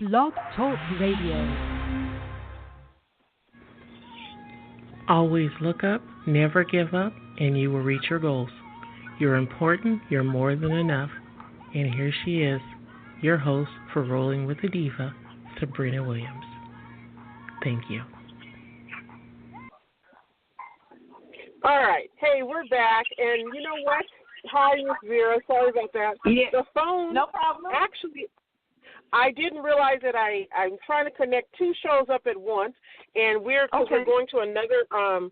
Blog Talk Radio. Always look up, never give up, and you will reach your goals. You're important, you're more than enough. And here she is, your host for Rolling with the Diva, Sabrina Williams. Thank you. All right. Hey, we're back. And you know what? Hi, Miss Vera. Sorry about that. Yeah. The phone. No problem. Actually, I didn't realize that I'm trying to connect two shows up at once, and we're going to another hour.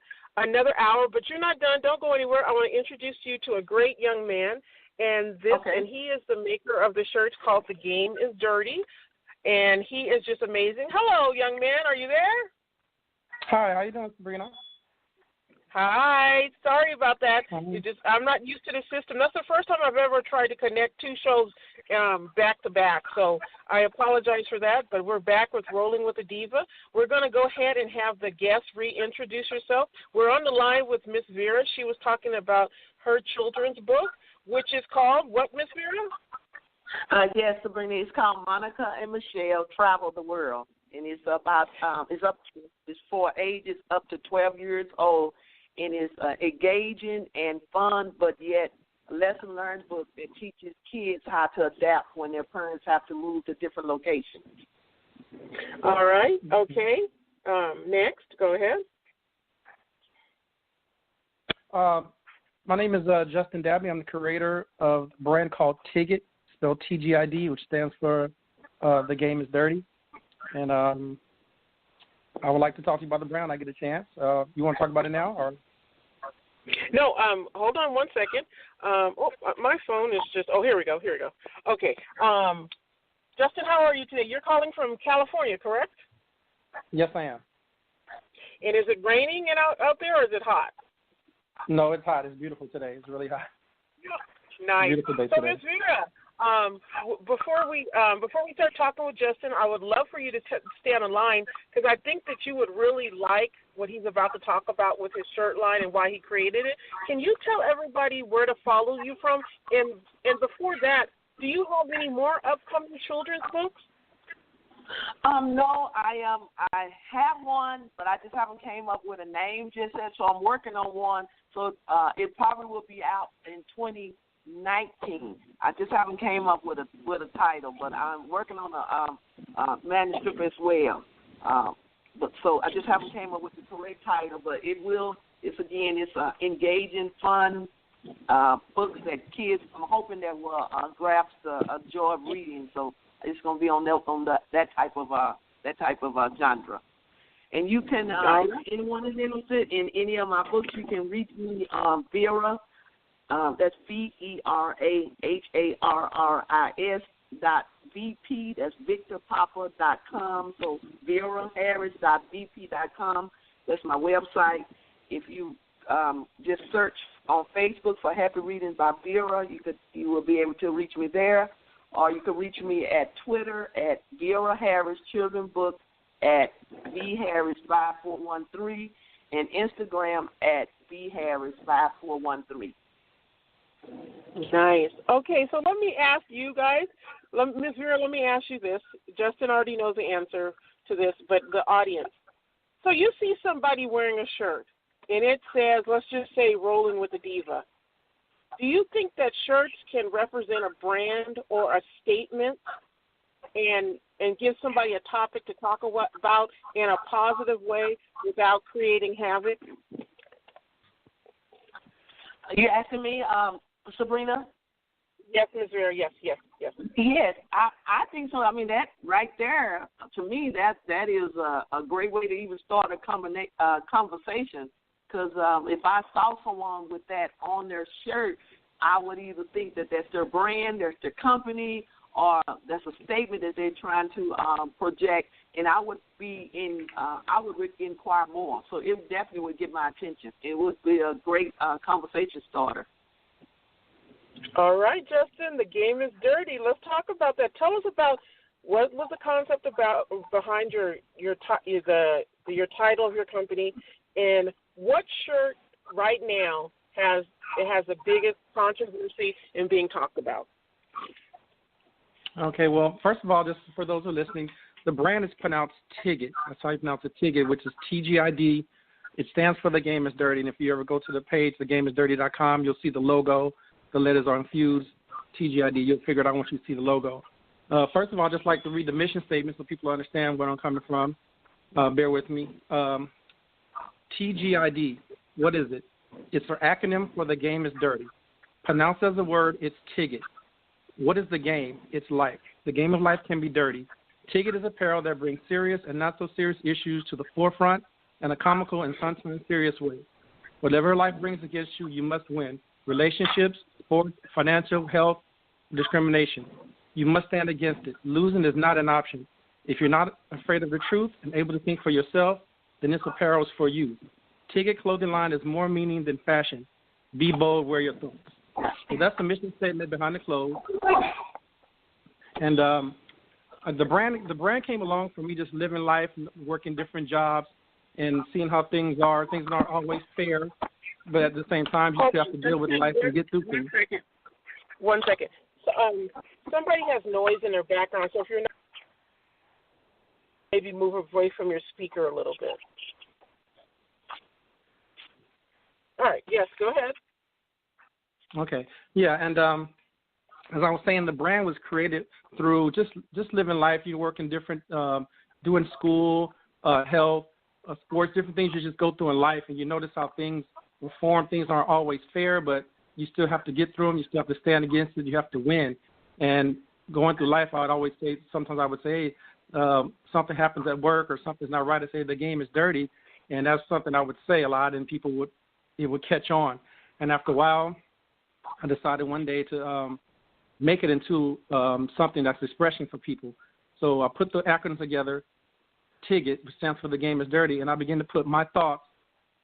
But you're not done. Don't go anywhere. I want to introduce you to a great young man, and he is the maker of the shirt called "The Game Is Dirty," and he is just amazing. Hello, young man. Are you there? Hi. How you doing, Sabrina? Hi. Sorry about that. I'm not used to the system. That's the first time I've ever tried to connect two shows back to back. So I apologize for that, but we're back with Rolling with the Diva. We're going to go ahead and have the guest reintroduce herself. We're on the line with Miss Vera. She was talking about her children's book, which is called what, Miss Vera? Yes, Sabrina. It's called Monica and Michelle Travel the World, and it's about it's for ages up to 12 years old. And it's engaging and fun, but yet lesson learned book that teaches kids how to adapt when their parents have to move to different locations. All right. Okay. Next, go ahead. My name is Justin Dabney. I'm the creator of a brand called TGID, spelled TGID, which stands for The Game Is Dirty. And I would like to talk to you about the brand. I get a chance. You want to talk about it now, or? No. Hold on one second. My phone is just. Oh, here we go. Okay. Justin, how are you today? You're calling from California, correct? Yes, I am. And is it raining out there, or is it hot? No, it's hot. It's beautiful today. It's really hot. Nice. Beautiful day so, today. Ms. Vera, before we start talking with Justin, I would love for you to stay on the line because I think that you would really like what he's about to talk about with his shirt line and why he created it. Can you tell everybody where to follow you from? And before that, do you have any more upcoming children's books? No, I have one, but I just haven't came up with a name just yet. So I'm working on one. So it probably will be out in 2019. I just haven't came up with a title, but I'm working on a manuscript as well. But so I just haven't came up with the correct title, but it's engaging, fun books that kids. I'm hoping that will grasp the joy of reading. So it's going to be on that type of genre. And you can, if anyone is interested in any of my books, you can reach me Vera. That's VERAHARRIS.VP. That's VictorPapa.com. So VeraHarris.VP.com. That's my website. If you just search on Facebook for Happy Readings by Vera, you will be able to reach me there. Or you can reach me at Twitter at Vera Harris Children Book at VHarris5413 and Instagram at VHarris5413. Nice. Okay, so let me ask you guys, Ms. Vera, let me ask you this. Justin already knows the answer to this, but the audience. So you see somebody wearing a shirt, and it says, let's just say, Rolling with the Diva. Do you think that shirts can represent a brand or a statement and give somebody a topic to talk about in a positive way without creating havoc? You asking me, Sabrina? Yes, Ms. Vera, yes. Yes, I think so. I mean, that right there, to me, that is a great way to even start a conversation. Because if I saw someone with that on their shirt, I would either think that that's their brand, that's their company, or that's a statement that they're trying to project. And I would inquire more. So it definitely would get my attention. It would be a great conversation starter. All right, Justin, the game is dirty. Let's talk about that. Tell us about what was the concept behind your title of your company, and what shirt right now has the biggest controversy in being talked about? Okay, well, first of all, just for those who are listening, the brand is pronounced TGID. That's how you pronounce it, TGID, which is TGID. It stands for The Game is Dirty. And if you ever go to the page, thegameisdirty.com, you'll see the logo. The letters are infused, TGID. You'll figure it out once you see the logo. First of all, I'd just like to read the mission statement so people understand where I'm coming from. Bear with me. TGID, what is it? It's an acronym for The Game is Dirty. Pronounced as a word, it's TGID. What is the game? It's life. The game of life can be dirty. TGID is apparel that brings serious and not so serious issues to the forefront in a comical and sometimes serious way. Whatever life brings against you, you must win. Relationships, sports, financial, health, discrimination. You must stand against it. Losing is not an option. If you're not afraid of the truth and able to think for yourself, then this apparel is for you. TGID clothing line is more meaning than fashion. Be bold, wear your thoughts. So that's the mission statement behind the clothes. And the brand came along for me just living life, working different jobs, and seeing how things are. Things aren't always fair, but at the same time, you still have to deal with life and get through things. One second. So, somebody has noise in their background, so if you're not, maybe move away from your speaker a little bit. All right. Yes, go ahead. Okay. Yeah, and as I was saying, the brand was created through just living life. You work in different, doing school, health, sports, different things you just go through in life, and you notice how things reform. Things aren't always fair, but you still have to get through them. You still have to stand against it. You have to win. And going through life, I would always say, sometimes I would say, something happens at work or something's not right. I say the game is dirty, and that's something I would say a lot, and it would catch on. And after a while, I decided one day to make it into something that's expression for people. So I put the acronym together, TGID, which stands for The Game is Dirty, and I began to put my thoughts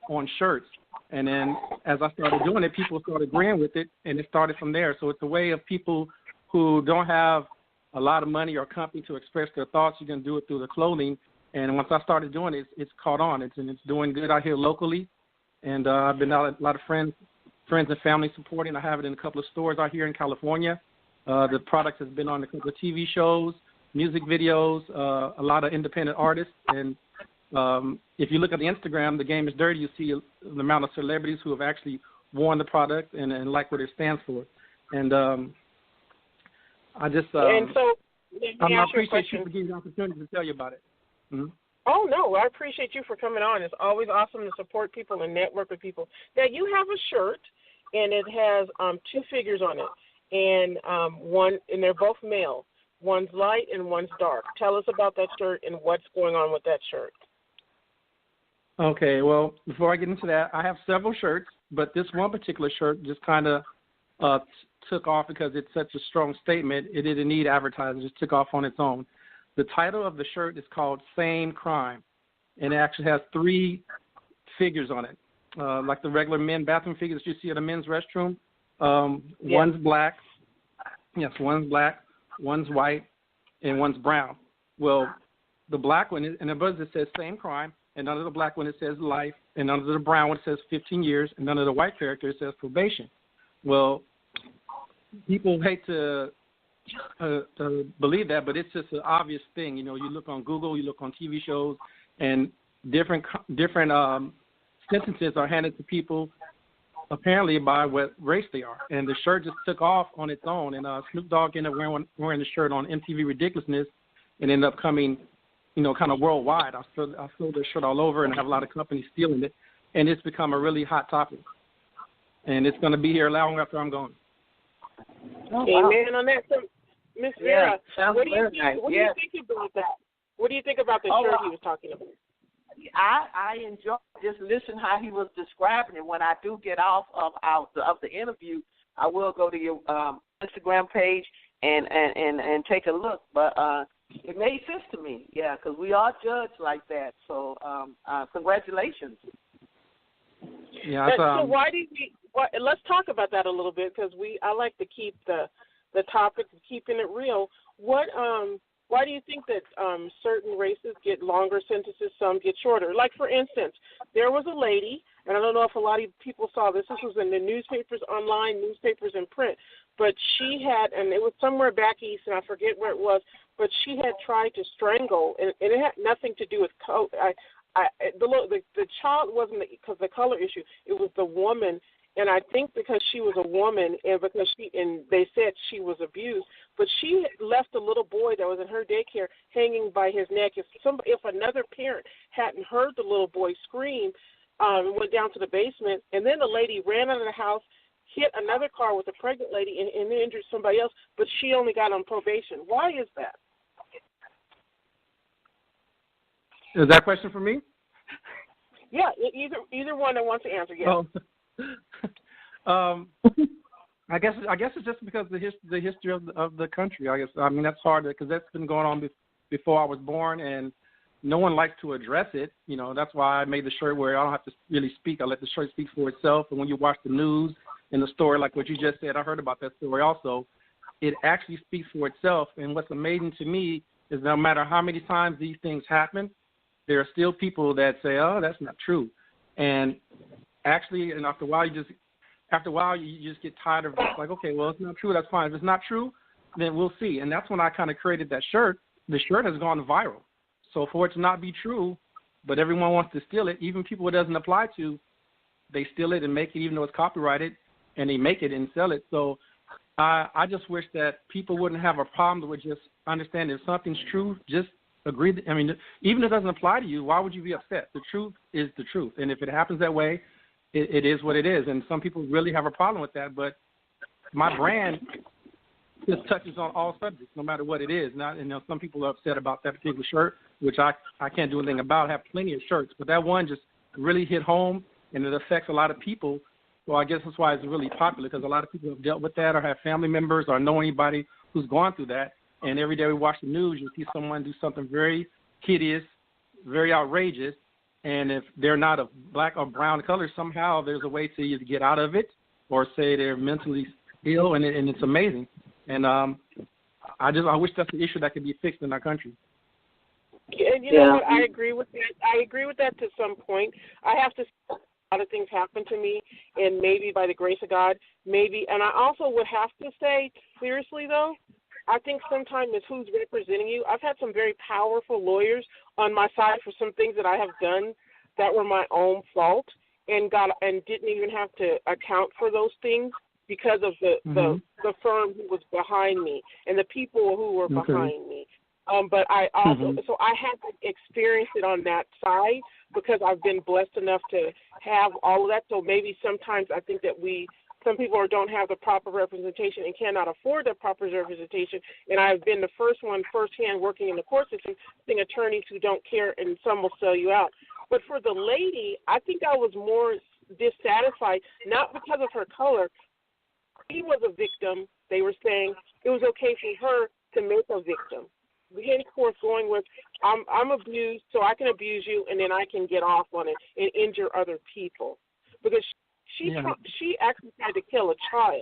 on shirts. And then as I started doing it, people started agreeing with it, and it started from there. So it's a way of people who don't have a lot of money or company to express their thoughts. You can do it through the clothing. And once I started doing it, it's caught on. It's doing good out here locally. And I've been out a lot of friends and family supporting. I have it in a couple of stores out here in California. The product has been on a couple of TV shows, music videos, a lot of independent artists. And if you look at the Instagram, The Game is Dirty, you see the amount of celebrities who have actually worn the product and like what it stands for. And I just and so I appreciate you for giving me the opportunity to tell you about it. Mm-hmm. Oh, no, I appreciate you for coming on. It's always awesome to support people and network with people. Now, you have a shirt, and it has two figures on it, and they're both male. One's light and one's dark. Tell us about that shirt and what's going on with that shirt. Okay, well, before I get into that, I have several shirts, but this one particular shirt just kind of took off because it's such a strong statement. It didn't need advertising. It just took off on its own. The title of the shirt is called Same Crime, and it actually has three figures on it, like the regular men bathroom figures you see at a men's restroom. One's black. Yes, one's black, one's white, and one's brown. Well, the black one, and above it says Same Crime, and under the black one it says life, and under the brown one it says 15 years, and under the white character it says probation. Well, people hate to believe that, but it's just an obvious thing. You know, you look on Google, you look on TV shows, and different sentences are handed to people apparently by what race they are. And the shirt just took off on its own. And Snoop Dogg ended up wearing the shirt on MTV Ridiculousness and ended up coming, kind of worldwide. I sold the shirt all over, and I have a lot of companies stealing it. And it's become a really hot topic. And it's going to be here long after I'm gone. Oh, wow. Amen on that. So, Miss Vera, what do you think about that? What do you think about the shirt he was talking about? I enjoy just listening how he was describing it. When I do get off of the interview, I will go to your Instagram page and take a look. But it made sense to me, because we are judged like that. So congratulations. Yeah. So why did we? Let's talk about that a little bit because I like to keep the topic of keeping it real. Why do you think that certain races get longer sentences, some get shorter? Like, for instance, there was a lady, and I don't know if a lot of people saw this. This was in the newspapers, online, newspapers, and print. but she had, and it was somewhere back east, and I forget where it was, but she had tried to strangle, and it had nothing to do with the child wasn't because the color issue. It was the woman, and I think because she was a woman, and because they said she was abused, but she left a little boy that was in her daycare hanging by his neck. If another parent hadn't heard the little boy scream, went down to the basement, and then the lady ran out of the house, hit another car with a pregnant lady, and injured somebody else, but she only got on probation. Why is that? Is that a question for me? Yeah, either one that wants to answer. Yes. Oh. I guess it's just because the history of the country. I guess that's hard because that's been going on before I was born, and no one likes to address it. That's why I made the shirt where I don't have to really speak. I let the shirt speak for itself. And when you watch the news and the story, like what you just said, I heard about that story also. It actually speaks for itself. And what's amazing to me is no matter how many times these things happen, there are still people that say, "Oh, that's not true," and actually, and after a while, you just get tired of it. It's like, okay, well, it's not true. That's fine. If it's not true, then we'll see. And that's when I kind of created that shirt. The shirt has gone viral. So for it to not be true, but everyone wants to steal it, even people it doesn't apply to, they steal it and make it, even though it's copyrighted, and they make it and sell it. So I just wish that people wouldn't have a problem with just understanding if something's true, just agree. Even if it doesn't apply to you, why would you be upset? The truth is the truth. And if it happens that way, it is what it is. And some people really have a problem with that. But my brand just touches on all subjects, no matter what it is. Some people are upset about that particular shirt, which I can't do anything about. I have plenty of shirts. But that one just really hit home, and it affects a lot of people. So I guess that's why it's really popular, because a lot of people have dealt with that or have family members or know anybody who's gone through that. And every day we watch the news, you see someone do something very hideous, very outrageous, and if they're not of black or brown color, somehow there's a way to either get out of it or say they're mentally ill, and it's amazing. And I wish that's an issue that could be fixed in our country. And you know what? I agree with that. I agree with that to some point. I have to say a lot of things happen to me, and maybe by the grace of God, maybe. And I also would have to say, seriously though, I think sometimes it's who's representing you. I've had some very powerful lawyers on my side for some things that I have done that were my own fault, and didn't even have to account for those things because of the firm who was behind me and the people who were behind me. But I also so I haven't experienced it on that side because I've been blessed enough to have all of that. So maybe sometimes I think that some people don't have the proper representation and cannot afford the proper representation. And I've been the first one firsthand working in the court system, seeing attorneys who don't care, and some will sell you out. But for the lady, I think I was more dissatisfied, not because of her color. She was a victim. They were saying it was okay for her to make a victim. Henceforth going with, I'm abused, so I can abuse you, and then I can get off on it and injure other people. Because she actually tried to kill a child,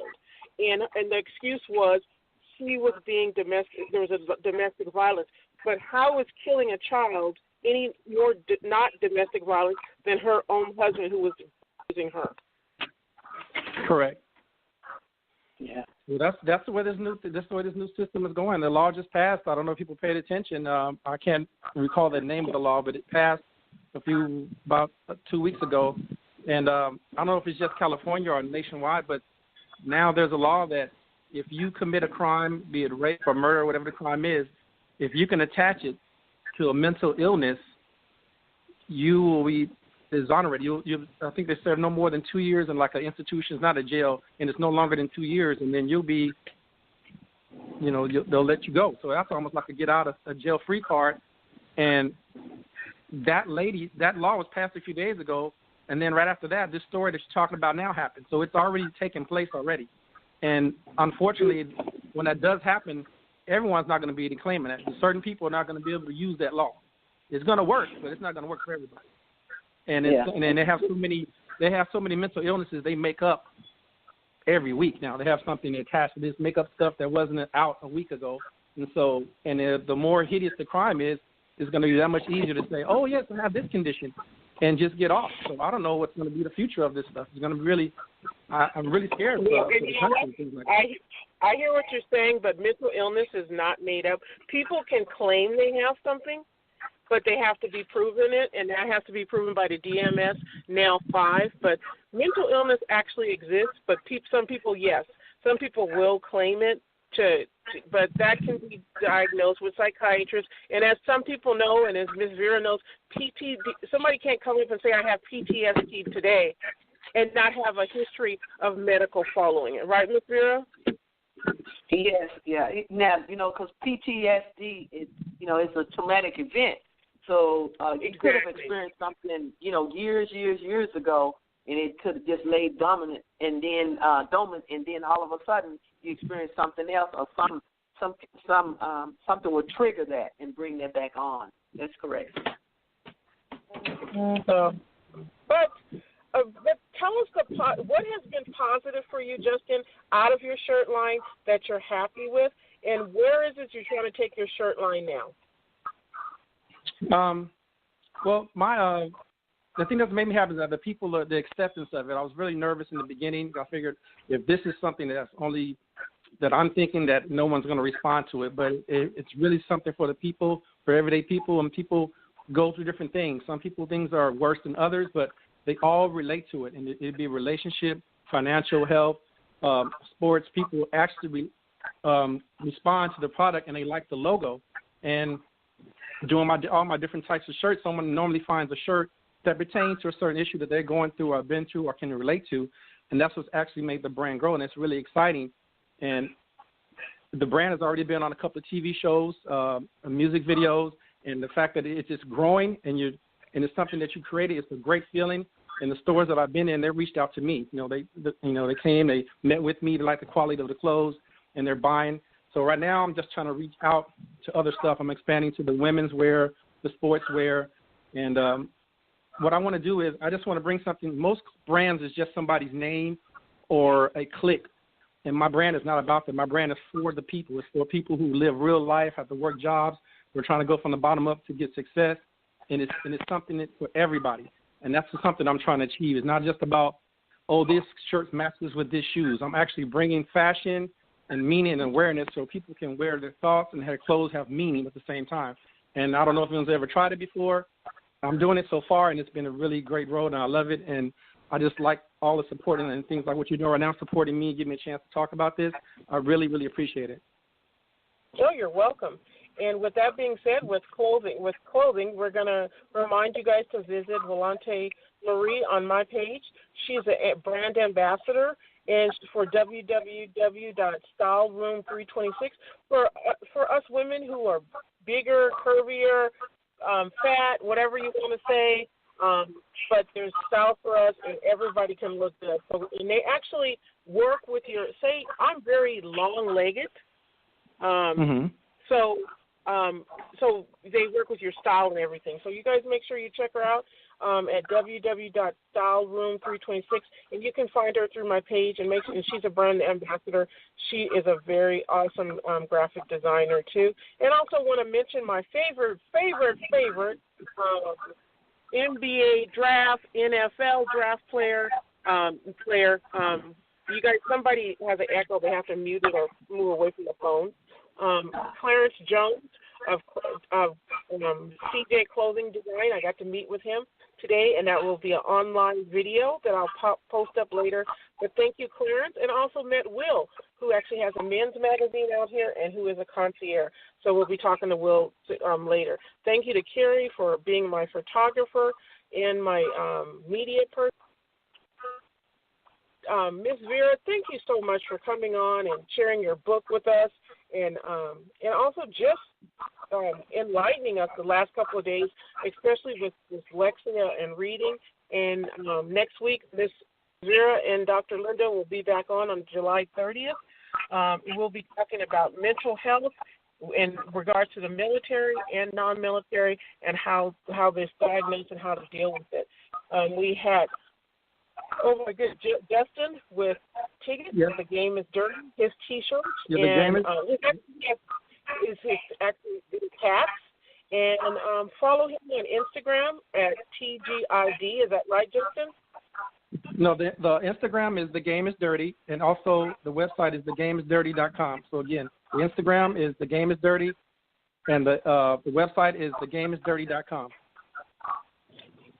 and the excuse was she was being domestic. There was a domestic violence. But how is killing a child any more not domestic violence than her own husband who was abusing her? Correct. Yeah. Well, that's the way this new system is going. The law just passed. I don't know if people paid attention. I can't recall the name of the law, but it passed about 2 weeks ago. And I don't know if it's just California or nationwide, but now there's a law that if you commit a crime, be it rape or murder or whatever the crime is, if you can attach it to a mental illness, you will be exonerated. I think they serve no more than 2 years in like an institution. It's not a jail, and it's no longer than 2 years, and then you'll be, they'll let you go. So that's almost like a get out of a jail free card. And that law was passed a few days ago. And then right after that, this story that you're talking about now happened. So it's already taken place already. And unfortunately, when that does happen, everyone's not going to be able to claim it. Certain people are not going to be able to use that law. It's going to work, but it's not going to work for everybody. And and they have so many mental illnesses they make up every week now. They have something attached to this, make up stuff that wasn't out a week ago. And so, the more hideous the crime is, it's going to be that much easier to say, oh yes, I have this condition, and just get off. So I don't know what's going to be the future of this stuff. It's going to be really I'm really scared for Yeah, the and you know country what? and things like that. I hear what you're saying, but mental illness is not made up. People can claim they have something, but they have to be proven it, and that has to be proven by the DMS, now 5. But mental illness actually exists, but some people, yes. Some people will claim it, but that can be diagnosed with psychiatrists. And as some people know, and as Ms. Vera knows, somebody can't come up and say, I have PTSD today, and not have a history of medical following it. Right, Ms. Vera? Yes, yeah. Now, because PTSD is, it's a traumatic event. So you could have experienced something, years ago, and it could have just laid dormant, and then all of a sudden you experience something else, or something will trigger that and bring that back on. That's correct. But tell us what has been positive for you, Justin, out of your shirt line that you're happy with, and where is it you're trying to take your shirt line now? Well, the thing that's made me happy is that the acceptance of it. I was really nervous in the beginning. I figured if this is something that I'm thinking that no one's going to respond to it, but it's really something for the people, for everyday people, and people go through different things. Some people, things are worse than others, but they all relate to it, and it'd be relationship, financial health, sports. People actually respond to the product, and they like the logo. And doing all my different types of shirts, someone normally finds a shirt that pertains to a certain issue that they're going through or been through or can relate to, and that's what's actually made the brand grow, and it's really exciting. And the brand has already been on a couple of TV shows, music videos, and the fact that it's just growing and it's something that you created, it's a great feeling. And the stores that I've been in, they reached out to me. They came, they met with me, they like the quality of the clothes, and they're buying. So right now I'm just trying to reach out to other stuff. I'm expanding to the women's wear, the sports wear, and what I want to do is I just want to bring something. Most brands is just somebody's name or a click, and my brand is not about that. My brand is for the people. It's for people who live real life, have to work jobs. We're trying to go from the bottom up to get success, and it's something that's for everybody. And that's something I'm trying to achieve. It's not just about, this shirt matches with this shoes. I'm actually bringing fashion and meaning and awareness so people can wear their thoughts and their clothes have meaning at the same time. And I don't know if anyone's ever tried it before. I'm doing it so far, and it's been a really great road, and I love it. And I just like all the support and things like what you're doing right now, supporting me, giving me a chance to talk about this. I really, really appreciate it. Oh, you're welcome. And with that being said, with clothing, we're going to remind you guys to visit Volante Marie on my page. She's a brand ambassador, and for www.styleroom326 for us women who are bigger, curvier, fat, whatever you want to say, but there's style for us, and everybody can look good. So, and they actually work with say, I'm very long-legged, so they work with your style and everything. So you guys make sure you check her out at www.styleroom326, and you can find her through my page. And she's a brand ambassador. She is a very awesome graphic designer too. And also want to mention my favorite NBA draft, NFL draft player. You guys, somebody has an echo. They have to mute it or move away from the phone. Clarence Jones of CJ Clothing Design. I got to meet with him today, and that will be an online video that I'll post up later. But thank you, Clarence, and also met Will, who actually has a men's magazine out here and who is a concierge. So we'll be talking to Will later. Thank you to Carrie for being my photographer and my media person. Ms. Vera, thank you so much for coming on and sharing your book with us, and also just enlightening us the last couple of days, especially with dyslexia and reading. And next week, Ms. Vera and Dr. Linda will be back on July 30th. We'll be talking about mental health in regards to the military and non-military, and how this diagnosed and how to deal with it. We had Justin with Ticket. Yes. The Game is Dirty, his T-shirts. Yeah, the game is... his cats. And follow him on Instagram at TGID. Is that right, Justin? No, the Instagram is The Game Is Dirty, and also the website is thegameisdirty.com. So again, the Instagram is The Game Is Dirty, and the website is thegameisdirty.com.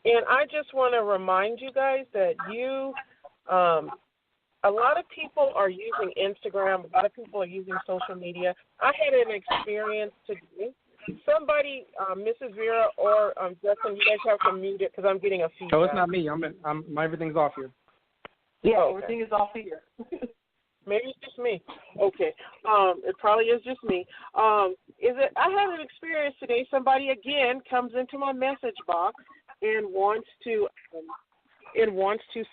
And I just want to remind you guys that a lot of people are using Instagram. A lot of people are using social media. I had an experience today. Somebody, Mrs. Vera or Justin, you guys have to mute it because I'm getting a feedback. Oh, it's not me. My everything's off here. Yeah, okay. Everything is off here. Maybe it's just me. Okay. It probably is just me. I had an experience today. Somebody again comes into my message box and wants to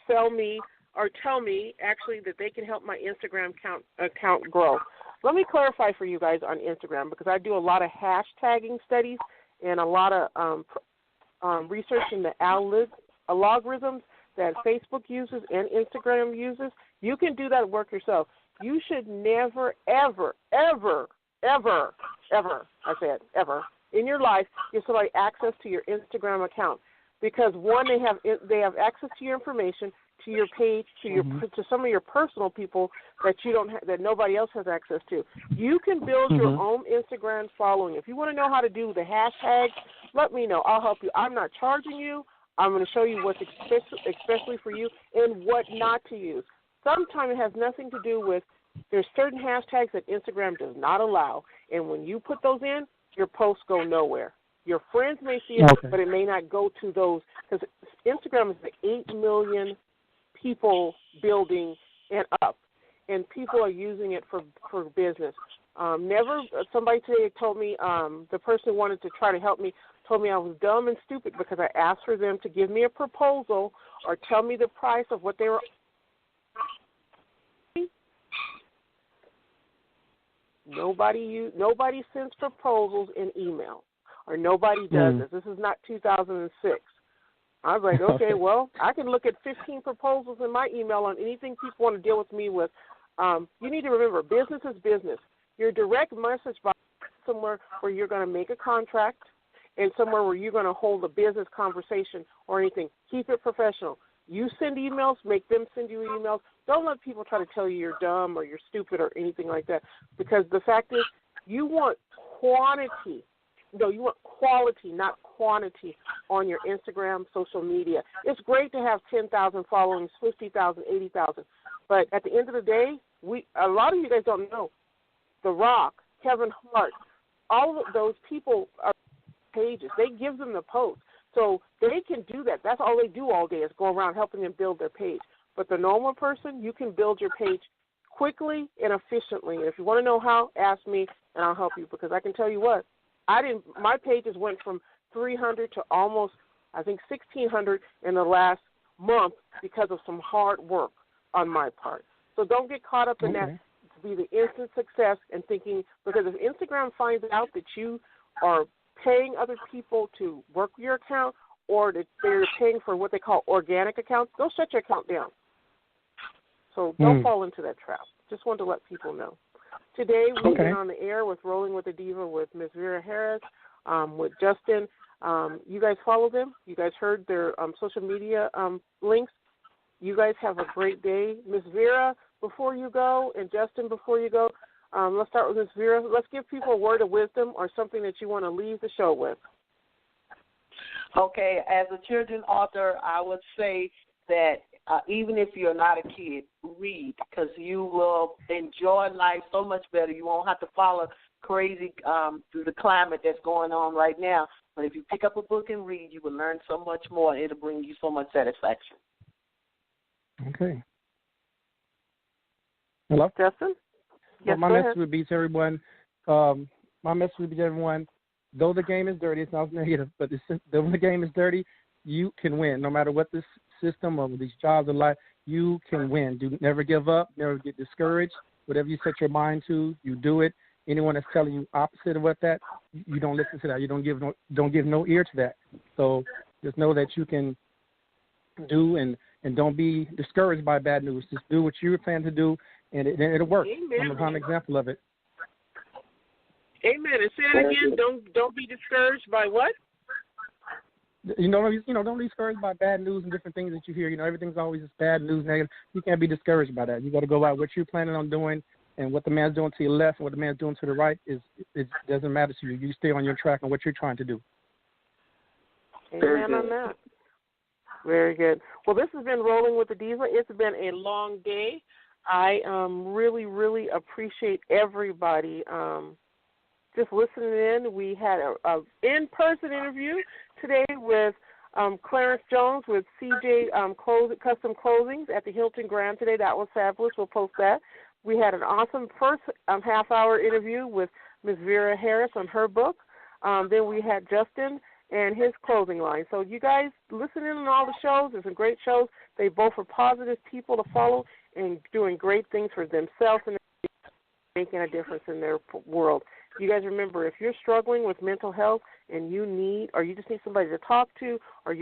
sell me or tell me actually that they can help my Instagram account grow. Let me clarify for you guys on Instagram because I do a lot of hashtagging studies and a lot of research in the algorithms that Facebook uses and Instagram uses. You can do that work yourself. You should never, ever, ever, ever, ever, I said ever, in your life give somebody access to your Instagram account because, one, they have access to your information, to your page, to some of your personal people that you don't that nobody else has access to. You can build your own Instagram following. If you want to know how to do the hashtags, let me know. I'll help you. I'm not charging you. I'm going to show you what's especially for you and what not to use. Sometimes it has nothing to do with there's certain hashtags that Instagram does not allow, and when you put those in, your posts go nowhere. Your friends may see it, but it may not go to those because Instagram is the 8 million people building and up, and people are using it for business. Somebody today told me, the person who wanted to try to help me told me I was dumb and stupid because I asked for them to give me a proposal or tell me the price of what they were. Nobody sends proposals in email, or nobody does this. This is not 2006. I was like, okay, well, I can look at 15 proposals in my email on anything people want to deal with me with. You need to remember, business is business. Your direct message box is somewhere where you're going to make a contract and somewhere where you're going to hold a business conversation or anything. Keep it professional. You send emails, make them send you emails. Don't let people try to tell you you're dumb or you're stupid or anything like that, because the fact is you want quantity. No, you want quality, not quantity on your Instagram, social media. It's great to have 10,000 followings, 50,000, 80,000. But at the end of the day, a lot of you guys don't know, The Rock, Kevin Hart, all of those people are pages. They give them the post. So they can do that. That's all they do all day is go around helping them build their page. But the normal person, you can build your page quickly and efficiently. And if you want to know how, ask me, and I'll help you, because I can tell you what, my pages went from 300 to almost, I think, 1,600 in the last month because of some hard work on my part. So don't get caught up in that to be the instant success and thinking, because if Instagram finds out that you are paying other people to work your account or that they're paying for what they call organic accounts, they'll shut your account down. So don't fall into that trap. Just wanted to let people know. Today we've been on the air with Rolling with the Diva with Ms. Vera Harris, with Justin. You guys follow them. You guys heard their social media links. You guys have a great day. Ms. Vera, before you go, and Justin, before you go, let's start with Ms. Vera. Let's give people a word of wisdom or something that you want to leave the show with. Okay, as a children's author, I would say that even if you're not a kid, read, because you will enjoy life so much better. You won't have to follow crazy through the climate that's going on right now. But if you pick up a book and read, you will learn so much more, and it'll bring you so much satisfaction. Okay. Hello? Justin? Yes, my message would be to everyone, though the game is dirty, it sounds negative, but though the game is dirty, you can win. No matter what this system or these jobs in life, you can win. Never give up, never get discouraged. Whatever you set your mind to, you do it. Anyone that's telling you opposite of you don't listen to that. You don't give no ear to that. So just know that you can do and don't be discouraged by bad news. Just do what you plan to do, and it'll work. Amen. I'm a prime example of it. Amen. And say it again. Don't be discouraged by what? don't be discouraged by bad news and different things that you hear. Everything's always just bad news, negative. You can't be discouraged by that. You got to go by what you're planning on doing, and what the man's doing to your left and what the man's doing to the right it doesn't matter to you. You stay on your track on what you're trying to do. Amen on that. Very good. Well, this has been Rolling with the Diva. It's been a long day. I really, really appreciate everybody just listening in. We had a in-person interview today with Clarence Jones with CJ Custom Clothings at the Hilton Grand today. That was fabulous. We'll post that. We had an awesome first half-hour interview with Ms. Vera Harris on her book. Then we had Justin and his clothing line. So you guys listen in on all the shows. There's some great shows. They both are positive people to follow and doing great things for themselves and making a difference in their world. You guys remember, if you're struggling with mental health and you just need somebody to talk to, or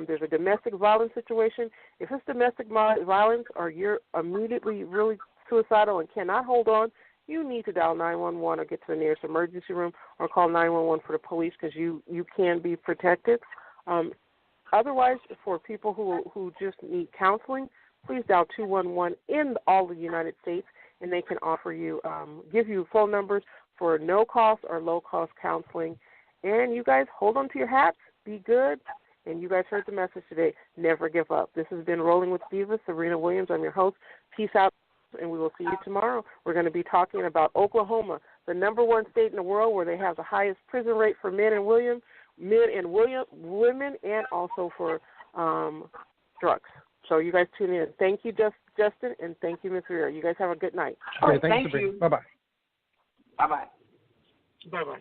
there's a domestic violence situation, if it's domestic violence or you're immediately really suicidal and cannot hold on, you need to dial 911 or get to the nearest emergency room or call 911 for the police because you can be protected. Otherwise, for people who just need counseling, please dial 211 in all of the United States, and they can offer you, give you phone numbers for no-cost or low-cost counseling. And you guys, hold on to your hats, be good, and you guys heard the message today, never give up. This has been Rolling with Diva, Serena Williams. I'm your host. Peace out, and we will see you tomorrow. We're going to be talking about Oklahoma, the number one state in the world where they have the highest prison rate for men and women, and also for drugs. So you guys tune in. Thank you, Justin, and thank you, Ms. Rivera. You guys have a good night. Okay, thank you. Bye-bye. Bye-bye. Bye-bye.